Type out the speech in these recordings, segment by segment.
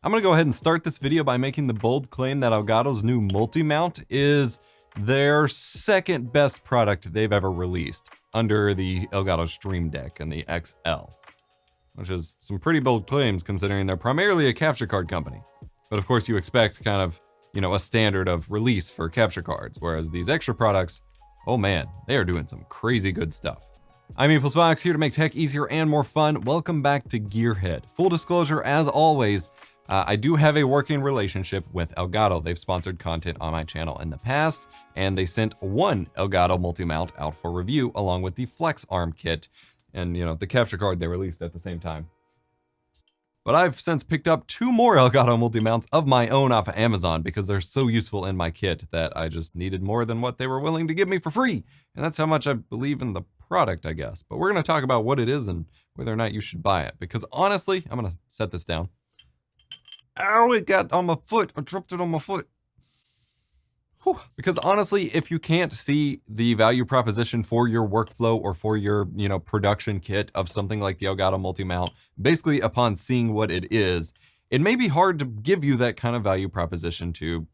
I'm gonna go ahead and start this video by making the bold claim that Elgato's new multi-mount is their second best product they've ever released under the Elgato Stream Deck and the XL, which is some pretty bold claims considering they're primarily a capture card company. But of course you expect kind of, a standard of release for capture cards, whereas these extra products, oh man, they are doing some crazy good stuff. I'm EposVox, here to make tech easier and more fun. Welcome back to Gearhead. Full disclosure, as always, I do have a working relationship with Elgato. They've sponsored content on my channel in the past, and they sent one Elgato Multi-Mount out for review along with the Flex Arm kit and, the capture card they released at the same time. But I've since picked up two more Elgato Multi-Mounts of my own off of Amazon because they're so useful in my kit that I just needed more than what they were willing to give me for free. And that's how much I believe in the product, I guess. But we're gonna talk about what it is and whether or not you should buy it. Because honestly, I'm gonna set this down. Ow, it got on my foot. I dropped it on my foot. Whew. Because honestly, if you can't see the value proposition for your workflow or for your, production kit of something like the Elgato Multi-Mount, basically upon seeing what it is, it may be hard to give you that kind of value proposition to,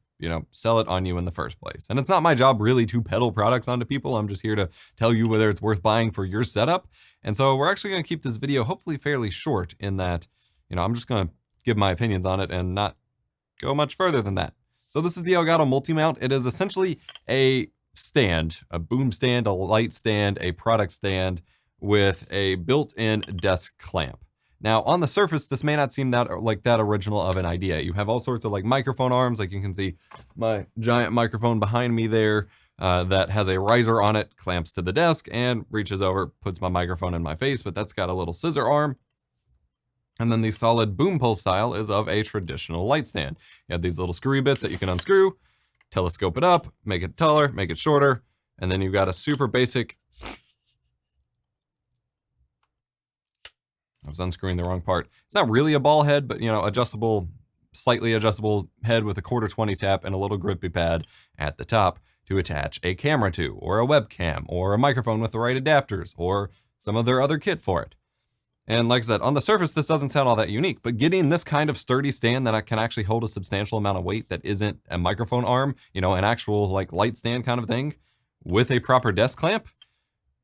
sell it on you in the first place. And it's not my job really to peddle products onto people. I'm just here to tell you whether it's worth buying for your setup. And so we're actually gonna keep this video hopefully fairly short in that, I'm just gonna give my opinions on it and not go much further than that. So this is the Elgato Multi-Mount. It is essentially a stand, a boom stand, a light stand, a product stand with a built-in desk clamp. Now on the surface, this may not seem that original of an idea. You have all sorts of microphone arms, like you can see my giant microphone behind me there that has a riser on it, clamps to the desk and reaches over, puts my microphone in my face, but that's got a little scissor arm. And then the solid boom pole style is of a traditional light stand. You have these little screwy bits that you can unscrew, telescope it up, make it taller, make it shorter, and then you've got a super basic, I was unscrewing the wrong part. It's not really a ball head, but adjustable, slightly adjustable head with a 1/4-20 tap and a little grippy pad at the top to attach a camera to, or a webcam, or a microphone with the right adapters, or some of their other kit for it. And like I said, on the surface, this doesn't sound all that unique, but getting this kind of sturdy stand that can actually hold a substantial amount of weight that isn't a microphone arm, an actual light stand kind of thing with a proper desk clamp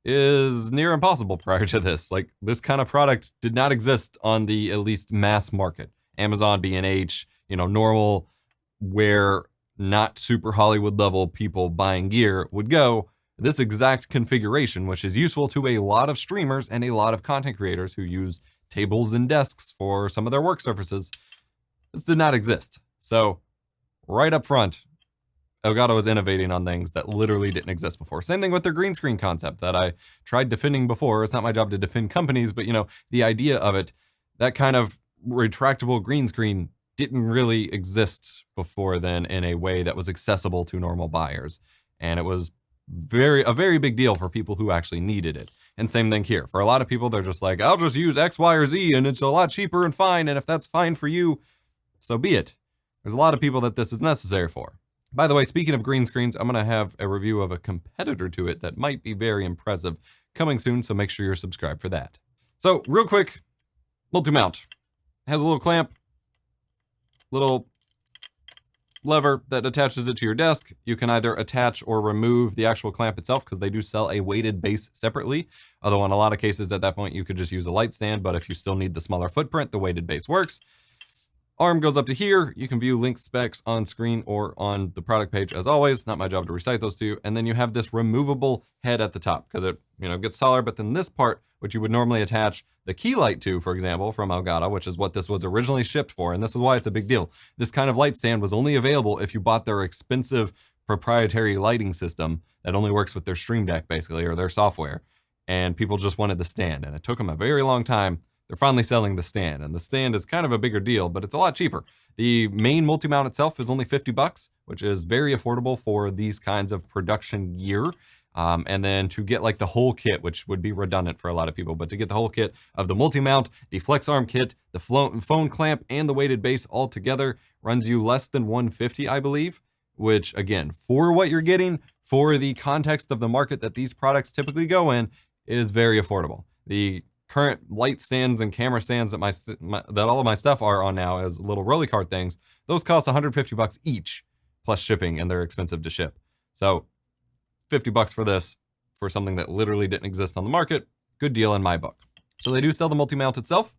is near impossible prior to this. This kind of product did not exist on the at least mass market. Amazon, B&H, normal where not super Hollywood level people buying gear would go. This exact configuration, which is useful to a lot of streamers and a lot of content creators who use tables and desks for some of their work surfaces, this did not exist. So right up front, Elgato is innovating on things that literally didn't exist before. Same thing with their green screen concept that I tried defending before. It's not my job to defend companies, but the idea of it, that kind of retractable green screen didn't really exist before then in a way that was accessible to normal buyers. And it was a very big deal for people who actually needed it. And same thing here. For a lot of people, they're just like, I'll just use X, Y, or Z and it's a lot cheaper and fine. And if that's fine for you, so be it. There's a lot of people that this is necessary for. By the way, speaking of green screens, I'm gonna have a review of a competitor to it that might be very impressive coming soon, so make sure you're subscribed for that. So real quick, multi-mount. Has a little clamp, little lever that attaches it to your desk. You can either attach or remove the actual clamp itself because they do sell a weighted base separately. Although in a lot of cases at that point, you could just use a light stand, but if you still need the smaller footprint, the weighted base works. Arm goes up to here. You can view link specs on screen or on the product page as always. Not my job to recite those two. And then you have this removable head at the top because it, gets taller. But then this part, which you would normally attach the key light to, for example, from Elgato, which is what this was originally shipped for. And this is why it's a big deal. This kind of light stand was only available if you bought their expensive proprietary lighting system that only works with their Stream Deck, basically, or their software. And people just wanted the stand. And it took them a very long time. They're finally selling the stand, and the stand is kind of a bigger deal, but it's a lot cheaper. The main multi-mount itself is only 50 bucks, which is very affordable for these kinds of production gear. And then to get the whole kit, which would be redundant for a lot of people, but to get the whole kit of the multi-mount, the flex arm kit, the phone clamp, and the weighted base all together runs you less than $150, I believe, which again, for what you're getting, for the context of the market that these products typically go in, is very affordable. The current light stands and camera stands that that all of my stuff are on now as little rolly cart things, those cost $150 each, plus shipping, and they're expensive to ship. So $50 for this, for something that literally didn't exist on the market, good deal in my book. So they do sell the multi-mount itself.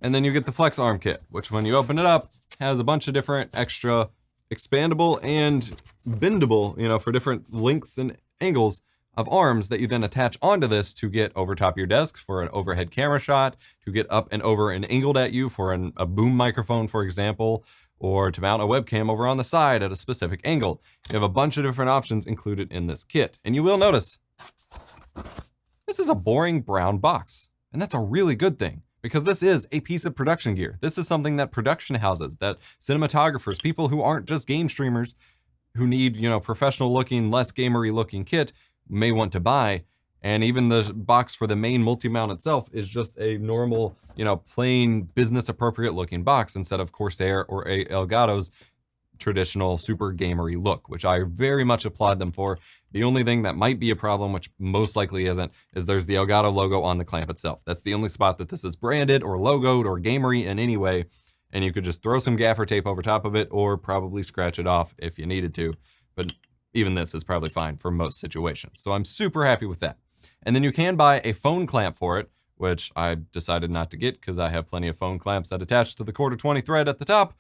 And then you get the flex arm kit, which when you open it up, has a bunch of different extra expandable and bendable, you know, for different lengths and angles of arms that you then attach onto this to get over top your desk for an overhead camera shot, to get up and over and angled at you for a boom microphone, for example, or to mount a webcam over on the side at a specific angle. You have a bunch of different options included in this kit. And you will notice, this is a boring brown box. And that's a really good thing, because this is a piece of production gear. This is something that production houses, that cinematographers, people who aren't just game streamers, who need, you know, professional looking, less gamery looking kit, may want to buy. And even the box for the main multi-mount itself is just a normal, you know, plain business appropriate looking box instead of Corsair or a Elgato's traditional super gamery look, which I very much applaud them for. The only thing that might be a problem, which most likely isn't, is there's the Elgato logo on the clamp itself. That's the only spot that this is branded or logoed or gamery in any way. And you could just throw some gaffer tape over top of it or probably scratch it off if you needed to. But even this is probably fine for most situations. So I'm super happy with that. And then you can buy a phone clamp for it, which I decided not to get because I have plenty of phone clamps that attach to the 1/4 thread at the top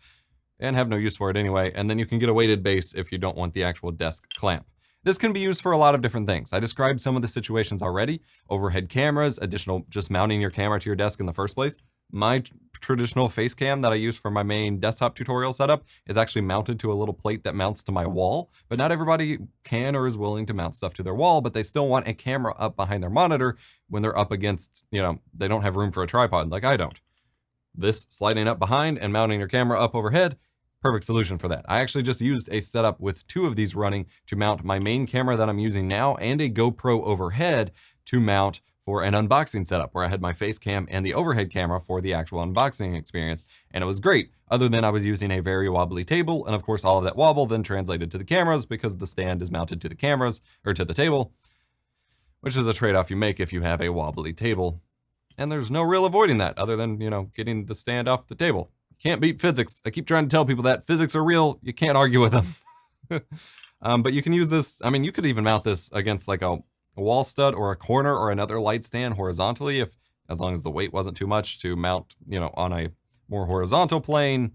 and have no use for it anyway. And then you can get a weighted base if you don't want the actual desk clamp. This can be used for a lot of different things. I described some of the situations already. Overhead cameras, additional just mounting your camera to your desk in the first place. My traditional face cam that I use for my main desktop tutorial setup is actually mounted to a little plate that mounts to my wall, but not everybody can or is willing to mount stuff to their wall, but they still want a camera up behind their monitor when they're up against, you know, they don't have room for a tripod like I don't. This sliding up behind and mounting your camera up overhead, perfect solution for that. I actually just used a setup with 2 of these running to mount my main camera that I'm using now and a GoPro overhead to mount for an unboxing setup where I had my face cam and the overhead camera for the actual unboxing experience. And it was great, other than I was using a very wobbly table. And of course, all of that wobble then translated to the cameras because the stand is mounted to the cameras or to the table, which is a trade-off you make if you have a wobbly table. And there's no real avoiding that other than, you know, getting the stand off the table. Can't beat physics. I keep trying to tell people that physics are real. You can't argue with them. But you can use this. I mean, you could even mount this against like a wall stud or a corner or another light stand horizontally, as long as the weight wasn't too much to mount, you know, on a more horizontal plane.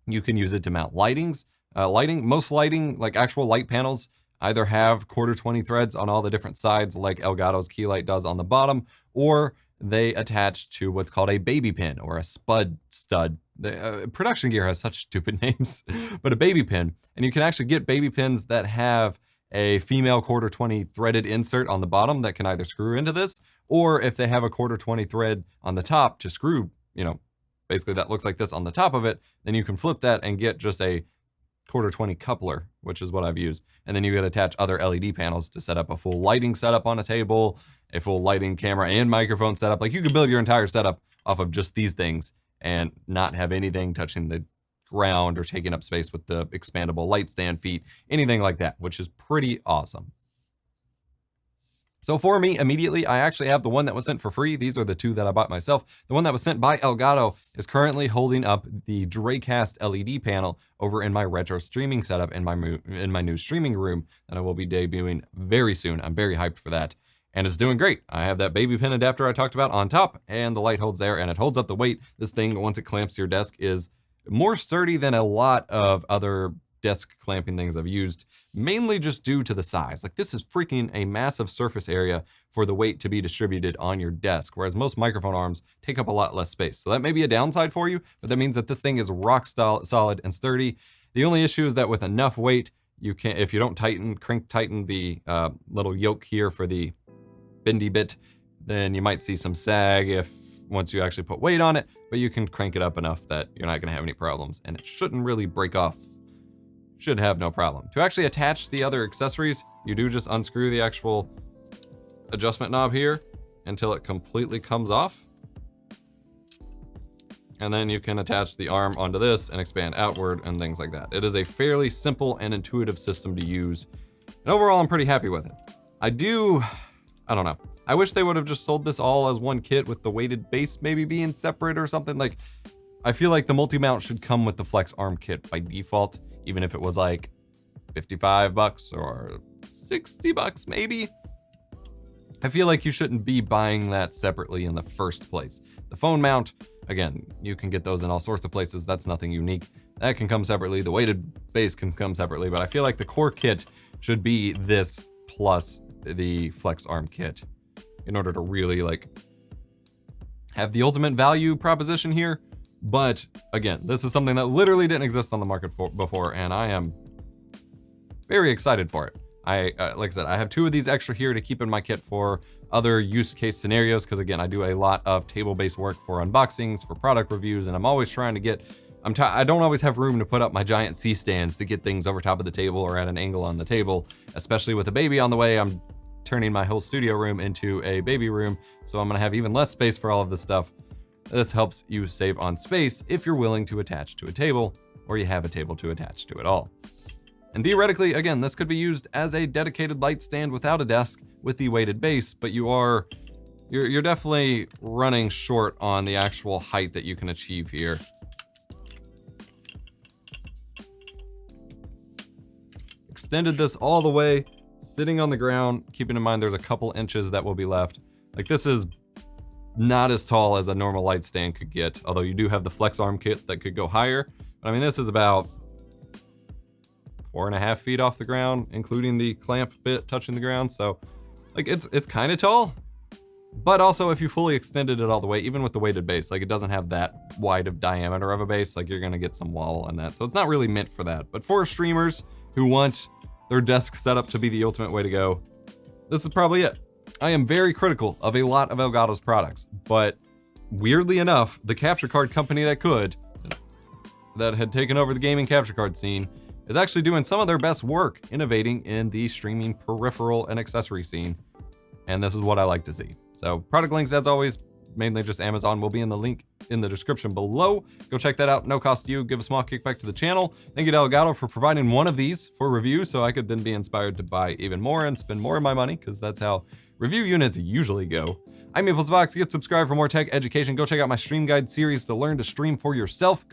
You can use it to mount lighting. Most lighting, like actual light panels, either have 1/4 threads on all the different sides, like Elgato's key light does on the bottom, or they attach to what's called a baby pin or a spud stud. The production gear has such stupid names, but a baby pin. And you can actually get baby pins that have a female 1/4 threaded insert on the bottom that can either screw into this, or if they have a 1/4 thread on the top to screw, you know, basically that looks like this on the top of it, then you can flip that and get just a 1/4 coupler, which is what I've used. And then you can attach other LED panels to set up a full lighting setup on a table, a full lighting camera and microphone setup. Like you could build your entire setup off of just these things and not have anything touching the ground or taking up space with the expandable light stand feet, anything like that, which is pretty awesome. So for me, immediately, I actually have the one that was sent for free. These are the 2 that I bought myself. The one that was sent by Elgato is currently holding up the Dracast LED panel over in my retro streaming setup in my new streaming room that I will be debuting very soon. I'm very hyped for that. And it's doing great. I have that baby pin adapter I talked about on top, and the light holds there, and it holds up the weight. This thing, once it clamps to your desk, is more sturdy than a lot of other desk clamping things I've used, mainly just due to the size. Like this is freaking a massive surface area for the weight to be distributed on your desk, whereas most microphone arms take up a lot less space. So that may be a downside for you, but that means that this thing is rock solid and sturdy. The only issue is that with enough weight, you can, if you don't tighten the little yoke here for the bendy bit, then you might see some sag once you actually put weight on it, but you can crank it up enough that you're not gonna have any problems, and it shouldn't really break off. Should have no problem. To actually attach the other accessories, you do just unscrew the actual adjustment knob here until it completely comes off. And then you can attach the arm onto this and expand outward and things like that. It is a fairly simple and intuitive system to use. And overall, I'm pretty happy with it. I don't know. I wish they would have just sold this all as one kit with the weighted base maybe being separate or something. Like, I feel like the multi-mount should come with the flex arm kit by default, even if it was like $55 or $60 maybe. I feel like you shouldn't be buying that separately in the first place. The phone mount, again, you can get those in all sorts of places. That's nothing unique. That can come separately. The weighted base can come separately, but I feel like the core kit should be this plus the flex arm kit in order to really like have the ultimate value proposition here. But again, this is something that literally didn't exist on the market before, and I am very excited for it. Like I said, I have 2 of these extra here to keep in my kit for other use case scenarios, because again, I do a lot of table-based work for unboxings, for product reviews, and I'm always trying to get, I don't always have room to put up my giant C-stands to get things over top of the table or at an angle on the table, especially with a baby on the way. I'm turning my whole studio room into a baby room, so I'm gonna have even less space for all of this stuff. This helps you save on space if you're willing to attach to a table, or you have a table to attach to it all. And theoretically, again, this could be used as a dedicated light stand without a desk with the weighted base, but you're definitely running short on the actual height that you can achieve here. Extended this all the way, sitting on the ground, keeping in mind there's a couple inches that will be left. Like, this is not as tall as a normal light stand could get, although you do have the flex arm kit that could go higher. But I mean, this is about 4.5 feet off the ground, including the clamp bit touching the ground. So like it's kind of tall, but also if you fully extended it all the way, even with the weighted base, like it doesn't have that wide of diameter of a base, like you're gonna get some wall on that. So it's not really meant for that. But for streamers who want their desk setup to be the ultimate way to go, this is probably it. I am very critical of a lot of Elgato's products, but weirdly enough, the capture card company that had taken over the gaming capture card scene is actually doing some of their best work innovating in the streaming peripheral and accessory scene. And this is what I like to see. So product links, as always, mainly just Amazon, will be in the link in the description below. Go check that out, no cost to you. Give a small kickback to the channel. Thank you to Elgato for providing one of these for review, so I could then be inspired to buy even more and spend more of my money, because that's how review units usually go. I'm EposVox. Get subscribed for more tech education. Go check out my stream guide series to learn to stream for yourself.